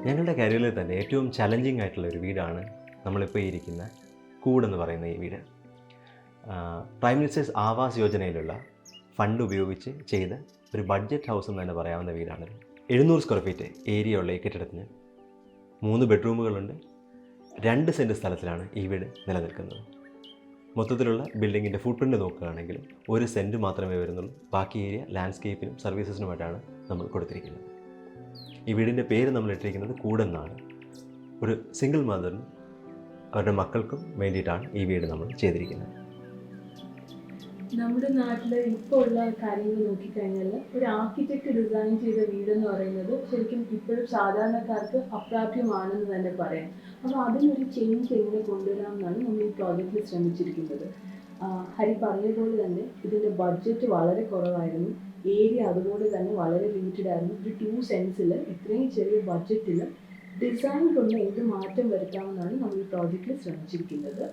ഞങ്ങളുടെ കരിയറിൽ തന്നെ ഏറ്റവും ചലഞ്ചിങ് ആയിട്ടുള്ള ഒരു വീടാണ് നമ്മളിപ്പോൾ ഇരിക്കുന്ന കൂടെന്ന് പറയുന്ന ഈ വീട്. പ്രൈം മിനിസ്റ്റേഴ്സ് ആവാസ് യോജനയിലുള്ള ഫണ്ട് ഉപയോഗിച്ച് ചെയ്ത ഒരു ബഡ്ജറ്റ് ഹൗസ് എന്ന് തന്നെ പറയാവുന്ന വീടാണിത്. 700 സ്ക്വയർ ഫീറ്റ് ഏരിയ ഉള്ള ഈ കെട്ടിടത്തിന് 3 ബെഡ്റൂമുകളുണ്ട്. 2 സെൻറ്റ് സ്ഥലത്തിലാണ് ഈ വീട് നിലനിൽക്കുന്നത്. മൊത്തത്തിലുള്ള ബിൽഡിങ്ങിൻ്റെ ഫുട് പ്രിൻ്റ് നോക്കുകയാണെങ്കിൽ 1 സെൻറ്റ് മാത്രമേ വരുന്നുള്ളൂ. ബാക്കി ഏരിയ ലാൻഡ്സ്കേപ്പിനും സർവീസസിനുമായിട്ടാണ് നമ്മൾ കൊടുത്തിരിക്കുന്നത്. ഈ വീടിൻ്റെ പേര് നമ്മൾ ഇട്ടിരിക്കുന്നത് കൂടെന്നാണ്. ഒരു സിംഗിൾ മദറിനും അവരുടെ മക്കൾക്കും വേണ്ടിയിട്ടാണ് ഈ വീട് നമ്മൾ ചെയ്തിരിക്കുന്നത്. നമ്മുടെ നാട്ടിൽ ഇപ്പോൾ ഉള്ള കാര്യങ്ങൾ നോക്കിക്കഴിഞ്ഞാൽ ഒരു ആർക്കിടെക്ട് ഡിസൈൻ ചെയ്ത വീടെന്ന് പറയുന്നത് ശരിക്കും ഇപ്പോഴും സാധാരണക്കാർക്ക് അപ്രാപ്യമാണെന്ന് തന്നെ പറയാം. അപ്പോൾ അതിനൊരു ചേഞ്ച് എങ്ങനെ കൊണ്ടുവരാമെന്നാണ് നമ്മൾ ഈ പ്രോജക്റ്റിൽ ശ്രമിച്ചിരിക്കുന്നത്. ഹരി പറഞ്ഞ പോലെ തന്നെ ഇതിൻ്റെ ബഡ്ജറ്റ് വളരെ കുറവായിരുന്നു. ഏരിയ അതുപോലെ തന്നെ വളരെ ലിമിറ്റഡ് ആയിരുന്നു. ഒരു 2 സെൻസിൽ ഇത്രയും ചെറിയ ബഡ്ജറ്റിൽ ഡിസൈൻ കൊണ്ട് എന്ത് മാറ്റം വരുത്താമെന്നാണ് നമ്മൾ ഈ പ്രോജക്റ്റിൽ ശ്രമിച്ചിരിക്കുന്നത്.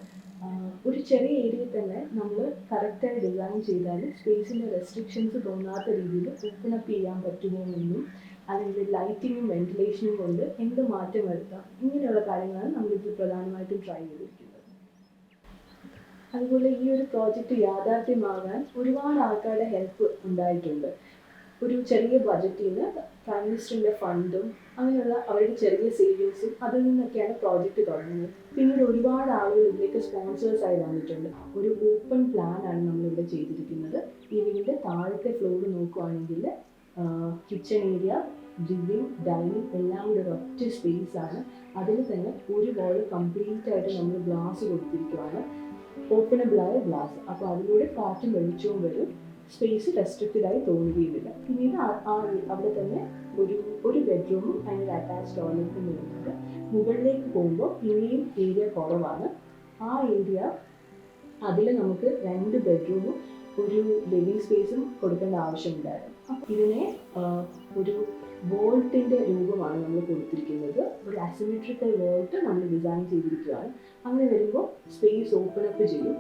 ഒരു ചെറിയ ഏരിയയിൽ തന്നെ നമ്മൾ കറക്റ്റായി ഡിസൈൻ ചെയ്താൽ സ്പേസിൻ്റെ റെസ്ട്രിക്ഷൻസ് തോന്നാത്ത രീതിയിൽ ഓപ്പൺ അപ്പ് ചെയ്യാൻ പറ്റുമോ എന്നും, അല്ലെങ്കിൽ ലൈറ്റിങ്ങും വെന്റിലേഷനും കൊണ്ട് എന്ത് മാറ്റം വരുത്താം, ഇങ്ങനെയുള്ള കാര്യങ്ങളാണ് നമ്മളിപ്പോൾ പ്രധാനമായിട്ടും ട്രൈ ചെയ്തിരിക്കുന്നത്. അതുപോലെ ഈ ഒരു പ്രോജക്റ്റ് യാഥാർത്ഥ്യമാകാൻ ഒരുപാട് ആൾക്കാരുടെ ഹെൽപ്പ് ഉണ്ടായിട്ടുണ്ട്. ഒരു ചെറിയ ബഡ്ജറ്റിൽ നിന്ന് പ്രൈം മിനിസ്റ്ററിൻ്റെ ഫണ്ടും അങ്ങനെയുള്ള അവരുടെ ചെറിയ സേവിങ്സും അതിൽ നിന്നൊക്കെയാണ് പ്രോജക്റ്റ് തുടങ്ങുന്നത്. പിന്നീട് ഒരുപാട് ആളുകൾ ഇതിലേക്ക് സ്പോൺസേഴ്സായി വന്നിട്ടുണ്ട്. ഒരു ഓപ്പൺ പ്ലാനാണ് നമ്മളിവിടെ ചെയ്തിരിക്കുന്നത്. ഈ വീടിൻ്റെ താഴത്തെ ഫ്ലോർ നോക്കുകയാണെങ്കിൽ കിച്ചൺ ഏരിയ, ലിവിങ്, ഡൈനിങ് എല്ലാം കൂടെ ഒരു ഒറ്റ സ്പേസാണ്. അതിൽ തന്നെ ഒരു വാൾ കംപ്ലീറ്റ് ആയിട്ട് നമ്മൾ ഗ്ലാസ് കൊടുത്തിരിക്കുകയാണ്. ഓപ്പണബിളായ ഗ്ലാസ്. അപ്പോൾ അതിലൂടെ കാറ്റും വെളിച്ചവും വരും. സ്പേസ് റെസ്ട്രിക്റ്റഡ് ആയി തോന്നുകയുമില്ല. പിന്നീട് അവിടെ തന്നെ ഒരു ബെഡ്റൂമും അതിനൊരു അറ്റാച്ച് ടോയ്ലറ്റും വരുന്നുണ്ട്. മുകളിലേക്ക് പോകുമ്പോൾ ഇനിയും ഏരിയ കുറവാണ്. ആ ഏരിയ അതിൽ നമുക്ക് 2 ബെഡ്റൂമും ഒരു ലിവിങ് സ്പേസും കൊടുക്കേണ്ട ആവശ്യമുണ്ടായിരുന്നു. അപ്പം ഇതിനെ ഒരു വോൾട്ടിൻ്റെ രൂപമാണ് നമ്മൾ കൊടുത്തിരിക്കുന്നത്. ഒരു അസിമെട്രിക്കൽ വോൾട്ട് നമ്മൾ ഡിസൈൻ ചെയ്തിരിക്കുകയാണ്. അങ്ങനെ വരുമ്പോൾ സ്പേസ് ഓപ്പൺ അപ്പ് ചെയ്യും.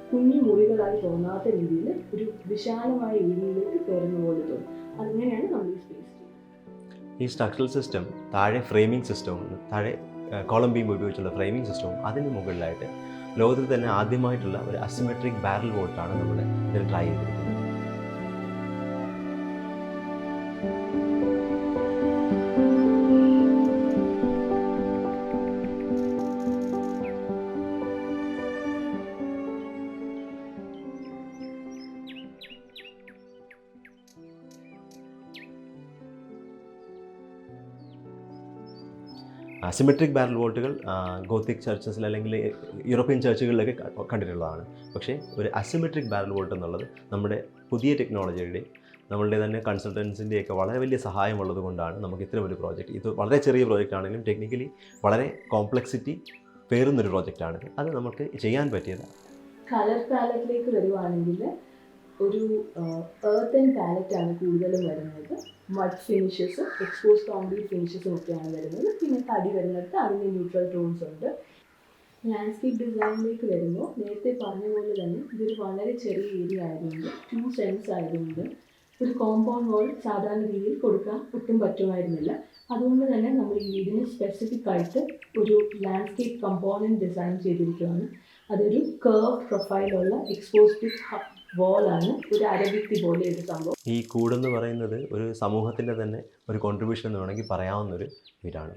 കുഞ്ഞു മുറികളായി തോന്നാത്ത രീതിയിൽ ഒരു വിശാലമായ ഏരിയയിലേക്ക് കയറുന്ന പോലെ തോന്നും. അങ്ങനെയാണ് നമ്മൾ ഈ സ്പേസ് ചെയ്യുന്നത്. ഈ സ്ട്രക്ചറൽ സിസ്റ്റം താഴെ ഫ്രെയിമിംഗ് സിസ്റ്റവും, താഴെ കോളം ബീം ഉപയോഗിച്ചുള്ള ഫ്രെയിമിംഗ് സിസ്റ്റവും, അതിന് മുകളിലായിട്ട് ലോകത്തിൽ തന്നെ ആദ്യമായിട്ടുള്ള ഒരു അസിമെട്രിക് ബാരൽ വോൾട്ടാണ് നമ്മൾ ഇതിൽ ട്രൈ ചെയ്തിരിക്കുന്നത്. അസിമെട്രിക് ബാരൽ വോൾട്ടുകൾ ഗോത്തിക് ചർച്ചസിൽ അല്ലെങ്കിൽ യൂറോപ്യൻ ചർച്ചുകളിലൊക്കെ കണ്ടിട്ടുള്ളതാണ്. പക്ഷേ ഒരു അസിമെട്രിക് ബാരൽ വോൾട്ട് എന്നുള്ളത് നമ്മുടെ പുതിയ ടെക്നോളജിയുടെ, നമ്മളുടെ തന്നെ കൺസൾട്ടൻസിൻ്റെയൊക്കെ വളരെ വലിയ സഹായമുള്ളത് കൊണ്ടാണ് നമുക്ക് ഇത്തരം ഒരു പ്രോജക്റ്റ്, ഇത് വളരെ ചെറിയ പ്രോജക്റ്റ് ആണെങ്കിലും ടെക്നിക്കലി വളരെ കോംപ്ലക്സിറ്റി പേറുന്നൊരു പ്രോജക്റ്റാണിത്. അത് നമുക്ക് ചെയ്യാൻ പറ്റിയത്. കളർ പാലറ്റിലേക്ക് വരുവാണെങ്കിൽ ഒരു എർത്തൻ പാലറ്റാണ് കൂടുതലും വരുന്നത്. മഡ് ഫിനിഷസും എക്സ്പോസ് കോൺക്രീറ്റ് ഫിനിഷസും ഒക്കെയാണ് വരുന്നത്. പിന്നെ തടി വരുന്നിടത്ത് അതിൻ്റെ ന്യൂട്രൽ ടോൺസ് ഉണ്ട്. ലാൻഡ്സ്കേപ്പ് ഡിസൈനിലേക്ക് വരുമ്പോൾ നേരത്തെ പറഞ്ഞ പോലെ തന്നെ ഇതൊരു വളരെ ചെറിയ ഏരിയ ആയതുകൊണ്ട് 2 സെൻസ് ആയതുകൊണ്ട് ഒരു കോമ്പൗണ്ട് വാൾ സാധാരണ രീതിയിൽ കൊടുക്കാൻ ഒട്ടും പറ്റുമായിരുന്നില്ല. അതുകൊണ്ട് തന്നെ നമ്മൾ ഈ വീടിന് സ്പെസിഫിക് ആയിട്ട് ഒരു ലാൻഡ്സ്കേപ്പ് കമ്പോണൻറ്റ് ഡിസൈൻ ചെയ്തിരിക്കുകയാണ്. അതൊരു കർവ് പ്രൊഫൈലുള്ള എക്സ്പോസ്ഡ് വോളാണ്, ഒരു അരഭിത്തി പോലെ ഒരു സംഭവം. ഈ കൂടെന്ന് പറയുന്നത് ഒരു സമൂഹത്തിൻ്റെ തന്നെ ഒരു കോൺട്രിബ്യൂഷൻ എന്ന് വേണമെങ്കിൽ പറയാവുന്നൊരു വീടാണ്.